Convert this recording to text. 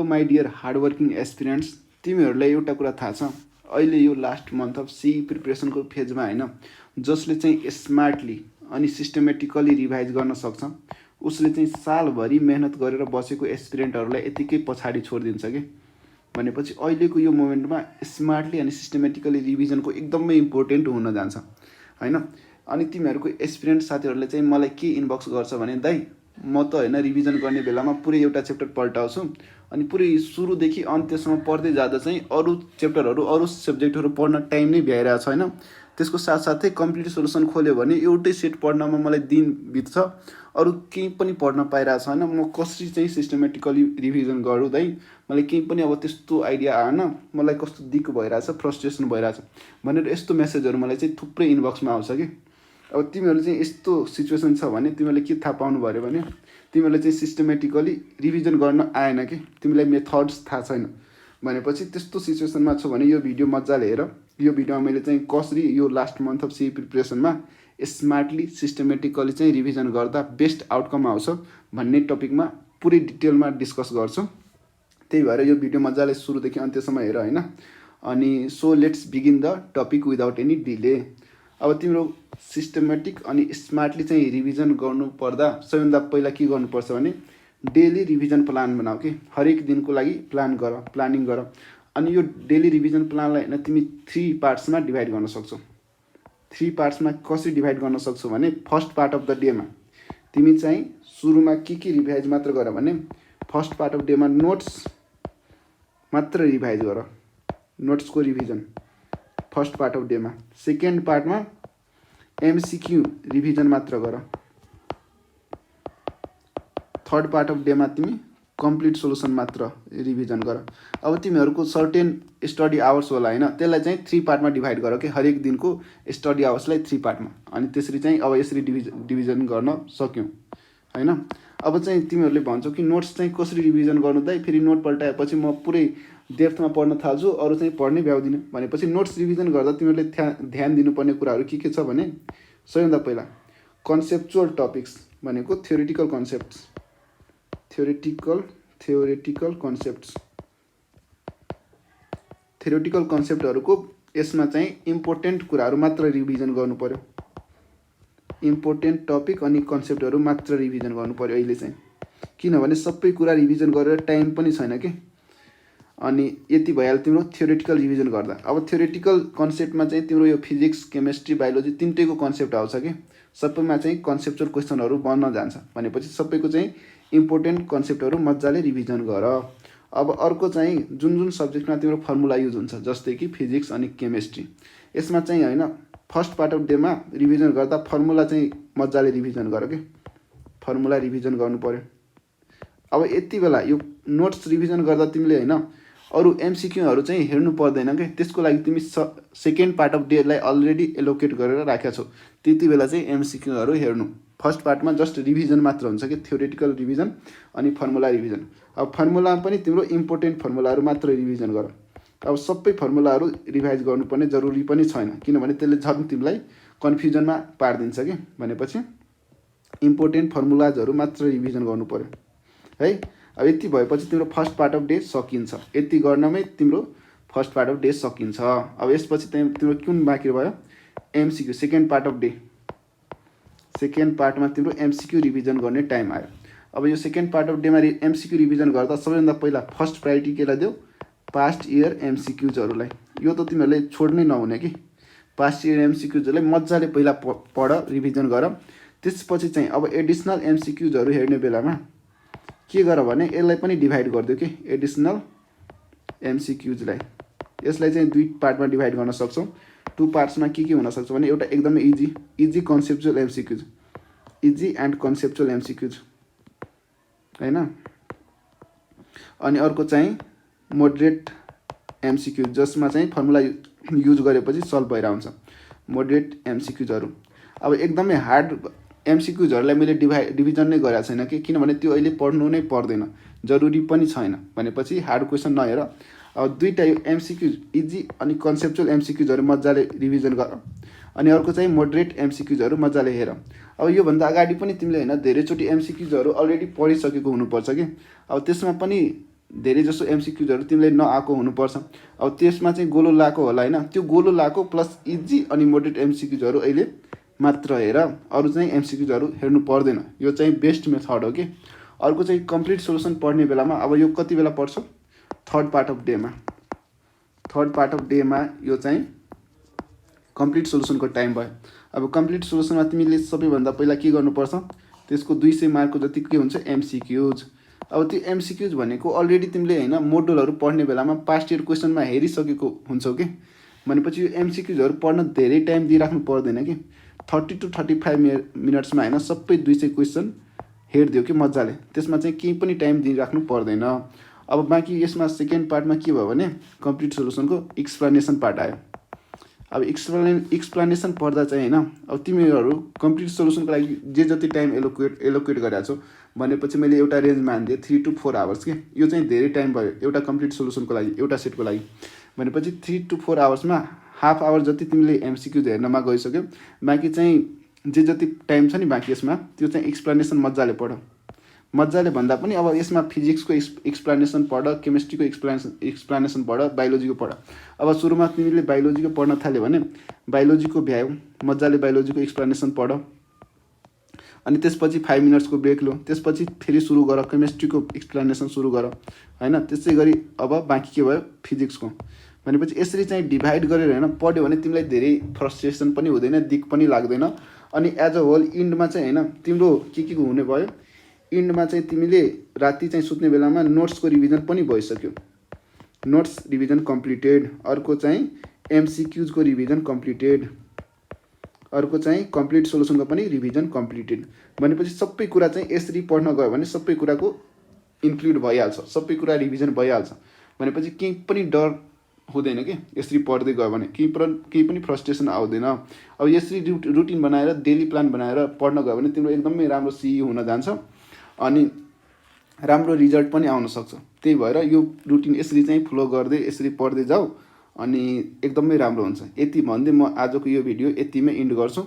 My dear hardworking aspirants, तिमीहरूलाई एउटा कुरा थाहा छ, अहिले यो लास्ट मन्थ अफ CE प्रिपरेसनको फेजमा होइन, जसले चाहिँ स्मार्टली अनि सिस्टमेटिकली रिभाइज गर्न सक्छ उसले चाहिँ सालभरि मेहनत गरेर बसेको एस्पिरेन्टहरूलाई यतिकै पछाडि छोडिदिन्छ कि। भनेपछि अहिलेको यो मोमेन्टमा स्मार्टली अनि सिस्टमेटिकली रिभिजनको एकदमै इम्पोर्टेन्ट हुन जान्छ होइन। अनि तिमीहरूको एस्पिरेन्ट साथीहरूले चाहिँ मलाई के इनबक्स गर्छ भने, दाइ म त होइन रिभिजन गर्ने बेलामा पुरै एउटा च्याप्टर पल्टाउँछु अनि पुरै सुरुदेखि अन्त्यसम्म पढ्दै जाँदा चाहिँ अरू च्याप्टरहरू अरू सब्जेक्टहरू पढ्न टाइम नै भ्याइरहेको छ होइन। त्यसको साथसाथै कम्प्लिट सोल्युसन खोल्यो भने एउटै सेट पढ्नमा मलाई दिन बित्छ, अरू केही पनि पढ्न पाइरहेको छैन। म कसरी चाहिँ सिस्टमेटिकली रिभिजन गरौँ दाइ, मलाई केही पनि अब त्यस्तो आइडिया आएन, मलाई कस्तो दिक्क भइरहेछ, फ्रस्ट्रेसन भइरहेछ भनेर यस्तो मेसेजहरू मलाई चाहिँ थुप्रै इनबक्समा आउँछ कि। अब तिमीहरूले चाहिँ यस्तो सिचुएसन छ भने तिमीहरूले के थाहा पाउनु भयो भने तिमीहरूले चाहिँ सिस्टमेटिकली रिभिजन गर्न आएन कि, तिमीलाई मेथड्स थाहा छैन भनेपछि त्यस्तो सिचुएसनमा छौ भने यो भिडियो मजाले हेर। यो भिडियोमा मैले चाहिँ कसरी यो लास्ट मन्थ अफ CE प्रिपरेसनमा स्मार्टली सिस्टमेटिकली चाहिँ रिभिजन गर्दा बेस्ट आउटकम आउँछ भन्ने टपिकमा पुरै डिटेलमा डिस्कस गर्छु। त्यही भएर यो भिडियो मजाले सुरुदेखि अन्त्यसम्म हेर होइन। अनि so let's begin the topic without any delay. अब तिम्रो सिस्टमेटिक अनि स्मार्टली चाहिँ रिभिजन गर्नु पर्दा सबैभन्दा पहिला के गर्नुपर्छ भने डेली रिभिजन प्लान बनाऊ कि। हरेक दिनको लागि प्लानिङ गर। अनि यो डेली रिभिजन प्लानलाई होइन तिमी 3 पार्ट्समा डिभाइड गर्न सक्छौ। 3 पार्ट्समा कसरी डिभाइड गर्न सक्छौ भने फर्स्ट पार्ट अफ द डेमा तिमी चाहिँ सुरुमा के रिभाइज मात्र गर भने फर्स्ट पार्ट अफ डेमा नोट्स मात्र रिभाइज गर, नोट्सको रिभिजन फर्स्ट पार्ट अफ डेमा। सेकेन्ड पार्टमा MCQ रिभिजन मात्र गर। थर्ड पार्ट अफ डेमा तिमी कम्प्लिट सोल्युसन मात्र रिभिजन गर। अब तिमीहरूको सर्टेन स्टडी आवर्स होला होइन, त्यसलाई चाहिँ 3 पार्टमा डिभाइड गर कि हरेक दिनको स्टडी आवर्सलाई 3 पार्टमा। अनि त्यसरी चाहिँ अब यसरी डिभिजन गर्न सक्यौँ होइन। अब चाहिँ तिमीहरूले भन्छौ कि नोट्स चाहिँ कसरी रिभिजन गर्नु दाइ, फेरि नोट पल्टाएपछि म पुरै डेप्थमा पढ्न थाल्छु, अरू चाहिँ पढ्नै भ्याउँदिनँ भनेपछि नोट्स रिभिजन गर्दा तिमीहरूले ध्यान दिनुपर्ने कुराहरू के छ भने सबैभन्दा पहिला कन्सेप्चुअल टपिक्स भनेको थ्योरिटिकल कन्सेप्ट्स, थ्योरिटिकल कन्सेप्टहरूको यसमा चाहिँ इम्पोर्टेन्ट कुराहरू मात्र रिभिजन गर्नु पर्यो। इम्पोर्टेन्ट टपिक अनि कन्सेप्टहरू मात्र रिभिजन गर्नु पर्यो अहिले चाहिँ, किनभने सबै कुरा रिभिजन गरेर टाइम पनि छैन कि। अनि यति भइहाल्यो तिम्रो थ्योरिटिकल रिभिजन गर्दा। अब थ्योरिटिकल कन्सेप्टमा चाहिँ तिम्रो यो फिजिक्स, केमिस्ट्री, बायोलोजी तिनटैको कन्सेप्ट आउँछ कि। सबैमा चाहिँ कन्सेप्चुअल क्वेसनहरू बन्न जान्छ भनेपछि सबैको चाहिँ इम्पोर्टेन्ट कन्सेप्टहरू मजाले रिभिजन गर। अब अर्को चाहिँ जुन सब्जेक्टमा तिम्रो फर्मुला युज हुन्छ जस्तै कि फिजिक्स अनि केमिस्ट्री, यसमा चाहिँ होइन फर्स्ट पार्ट अफ डेमा रिभिजन गर्दा फर्मुला चाहिँ मजाले रिभिजन गर कि, फर्मुला रिभिजन गर्नु पर्यो। अब यति बेला यो नोट्स रिभिजन गर्दा तिमीले होइन अरू MCQहरू चाहिँ हेर्नु पर्दैन कि, त्यसको लागि तिमी सेकेन्ड पार्ट अफ डेलाई अलरेडी एलोकेट गरेर राखेका छौ। त्यति बेला चाहिँ MCQहरू हेर्नु। फर्स्ट पार्टमा जस्ट रिभिजन मात्र हुन्छ कि, थ्योरिटिकल रिभिजन अनि फर्मुला रिभिजन। अब फर्मुला पनि तिम्रो इम्पोर्टेन्ट फर्मुलाहरू मात्र रिभिजन गर। अब सबै फर्मुलाहरू रिभाइज गर्नुपर्ने जरुरी पनि छैन, किनभने त्यसले झन् तिमीलाई कन्फ्युजनमा पारिदिन्छ कि। भनेपछि इम्पोर्टेन्ट फर्मुलाजहरू मात्र रिभिजन गर्नु पर्यो है। अब यति भएपछि तिम्रो फर्स्ट पार्ट अफ डे सकिन्छ। यति गर्नमै तिम्रो फर्स्ट पार्ट अफ डे सकिन्छ। अब यसपछि तिम्रो कुन बाँकी भयो, MCQ second part of day. Second पार्टमा तिम्रो MCQ रिभिजन गर्ने टाइम आयो। अब यो सेकेन्ड पार्ट अफ डेमा MCQ रिभिजन गर्दा सबैभन्दा पहिला फर्स्ट प्रायोरिटी केलाई देऊ, पास्ट इयर MCQजहरूलाई। यो त तिमीहरूले छोड्नै नहुने कि, पास्ट इयर MCQजहरूलाई मजाले पहिला पढ, रिभिजन गर। त्यसपछि चाहिँ अब एडिसनल MCQजहरू हेर्ने बेलामा के गर भने यसलाई पनि डिभाइड गरिदियो कि, एडिसनल MCQजलाई। यसलाई चाहिँ 2 पार्टमा डिभाइड गर्न सक्छौँ। 2 पार्ट्समा के हुनसक्छ भने एउटा एकदमै इजी कन्सेप्चुअल MCQज, इजी एन्ड कन्सेप्चुअल MCQज होइन। अनि अर्को चाहिँ मोडरेट MCQ जसमा चाहिँ फर्मुला युज गरेपछि सल्भ भएर आउँछ, मोडरेट MCQजहरू। अब एकदमै हार्ड MCQजहरूलाई मैले डिभिजन नै गरेको छैन कि, किनभने त्यो अहिले पढ्नु नै पर्दैन, जरुरी पनि छैन भनेपछि हार्ड क्वेसन नहेर। अब 2टा MCQ इजी अनि कन्सेप्चुअल MCQजहरू मजाले रिभिजन गर। अनि अर्को चाहिँ मोडरेट MCQजहरू मजाले हेर। अब योभन्दा अगाडि पनि तिमीले होइन धेरैचोटि MCQजहरू अलरेडी पढिसकेको हुनुपर्छ कि। अब त्यसमा पनि धेरै जसो एमसिक्युजहरू तिमीलाई नआएको हुनुपर्छ। अब त्यसमा चाहिँ गोलो लाएको होला होइन, त्यो गोलो लाएको प्लस इजी अनि मोडरेट एमसिक्युजहरू अहिले मात्र हेर, अरू चाहिँ एमसिक्युजहरू हेर्नु पर्दैन। यो चाहिँ बेस्ट मेथड हो कि। अर्को चाहिँ कम्प्लिट सोल्युसन पढ्ने बेलामा अब यो कति बेला पढ्छौ? थर्ड पार्ट अफ डेमा। थर्ड पार्ट अफ डेमा यो चाहिँ कम्प्लिट सोल्युसनको टाइम भयो। अब कम्प्लिट सोल्युसनमा तिमीले सबैभन्दा पहिला के गर्नुपर्छ? त्यसको 200 मार्कको जति के हुन्छ? एमसिक्युज। अब त्यो एमसिक्युज भनेको अलरेडी तिमीले होइन मोडुलहरू पढ्ने बेलामा पास्ट इयर क्वेसनमा हेरिसकेको हुन्छौ कि। भनेपछि यो एमसिक्युजहरू पढ्न धेरै टाइम दिइराख्नु पर्दैन कि। 30 to 35 मिनट्समा होइन सबै 200 क्वेसन हेरिदियो कि मजाले, त्यसमा चाहिँ केही पनि टाइम दिइराख्नु पर्दैन। अब बाँकी यसमा सेकेन्ड पार्टमा के भयो भने कम्प्लिट सोल्युसनको एक्सप्लेनेसन पार्ट आयो। अब एक्सप्लेनेसन पढ्दा चाहिँ होइन, अब तिमीहरू कम्प्लिट सोल्युसनको लागि जे जति टाइम एलोकेट गरेको छौ भनेपछि मैले एउटा रेन्ज मानिदिएँ 3 to 4 आवर्स के। यो चाहिँ धेरै टाइम भयो एउटा कम्प्लिट सोल्युसनको लागि, एउटा सेटको लागि। भनेपछि 3 to 4 आवर्समा हाफ आवर जति तिमीले एमसिक्युज हेर्नमा गइसक्यो। बाँकी चाहिँ जे जति टाइम छ नि बाँकी यसमा, त्यो चाहिँ एक्सप्लेनेसन मजाले पढ। मजाले भन्दा पनि अब यसमा फिजिक्सको एक्सप्लेनेसन पढ, केमिस्ट्रीको एक्सप्लेनेसन पढ, बायोलोजीको पढ। अब सुरुमा तिमीले बायोलोजीको पढ्न थाल्यो भने बायोलोजीको भ्यायो, मजाले बायोलोजीको एक्सप्लेनेसन पढ। अनि त्यसपछि 5 मिनट्सको ब्रेक लो, त्यसपछि फेरि सुरु गर केमिस्ट्रीको एक्सप्लेनेसन सुरु गर होइन। त्यसै गरी अब बाँकी के भयो? फिजिक्सको। भनेपछि यसरी चाहिँ डिभाइड गरेर होइन पढ्यो भने तिमीलाई धेरै फ्रस्ट्रेसन पनि हुँदैन, दिक्क पनि लाग्दैन। अनि एज अ होल इन्डमा चाहिँ होइन तिम्रो के हुने भयो? इन्डमा चाहिँ तिमीले राति चाहिँ सुत्ने बेलामा नोट्सको रिभिजन पनि भइसक्यो, नोट्स रिभिजन कम्प्लिटेड। अर्को चाहिँ एमसिक्युजको रिभिजन कम्प्लिटेड। अर्को चाहिँ कम्प्लिट सोल्युसनको पनि रिभिजन कम्प्लिटेड। भनेपछि सबै कुरा चाहिँ यसरी पढ्न गयो भने सबै कुराको इन्क्लुड भइहाल्छ, सबै कुरा रिभिजन भइहाल्छ। भनेपछि केही पनि डर हुँदैन कि यसरी पढ्दै गयो भने, केही पनि फ्रस्ट्रेसन आउँदैन। अब यसरी रुटिन बनाएर डेली प्लान बनाएर पढ्न गयो भने तिम्रो एकदमै राम्रो सिई हुन जान्छ अनि राम्रो रिजल्ट पनि आउन सक्छ। त्यही भएर यो रुटिन यसरी चाहिँ फलो गर्दै यसरी पढ्दै जाऊ अनि एकदमै राम्रो हुन्छ। यति भन्दै म आजको यो भिडियो यतिमै इन्ड गर्छु।